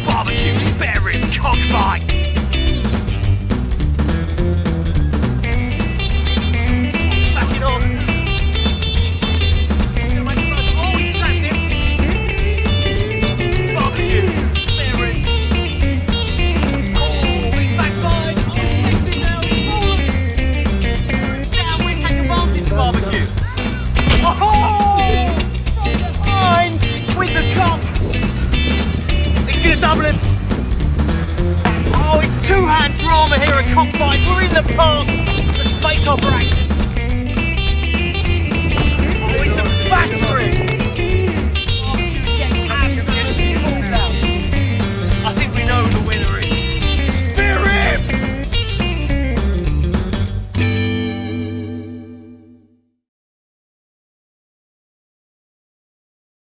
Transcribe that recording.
Barbecue spare rib cockfights. Back it on. He's gonna make the buzz. Oh, he slapped him. Barbecue spare rib. Oh, big back bite. Oh, he's missed him now. He's fallen. Down, we take advantage of barbecue. Oh, from behind with the cock. He's gonna double him. Oh, it's two-hand drama here at Cockfights. We're in the park. The space operation.